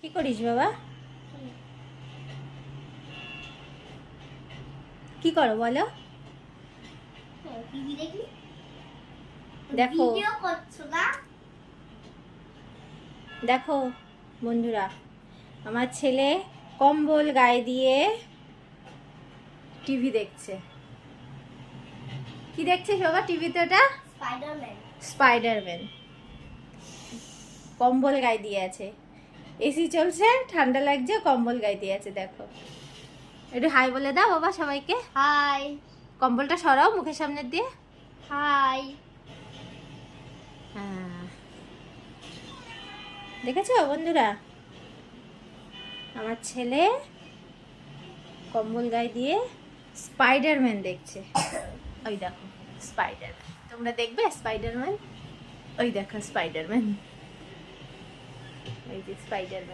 কি করিস বাবা? কি করো বলো? দেখো দেখো বন্ধুরা, আমার ছেলে কম্বল গায়ে দিয়ে টিভি দেখছে। কি দেখছিস বাবা টিভিতে? ওটা স্পাইডারম্যান। কম্বল গায়ে দিয়ে আছে, এসি চলছে, ঠান্ডা লাগছে, কম্বল গায়ে দিয়ে আছে। দেখো, একটু হাই বলে দাও বাবা সবাইকে। হাই। কম্বলটা সরাও মুখের সামনে দিয়ে। হাই। হ্যাঁ, দেখেছো বন্ধুরা, আমার ছেলে কম্বল গায়ে দিয়ে স্পাইডারম্যান দেখছে। ওই দেখো স্পাইডারম্যান, তোমরা দেখবে স্পাইডারম্যান? ওই দেখো স্পাইডারম্যান, এই যে স্পাইডারম্যান।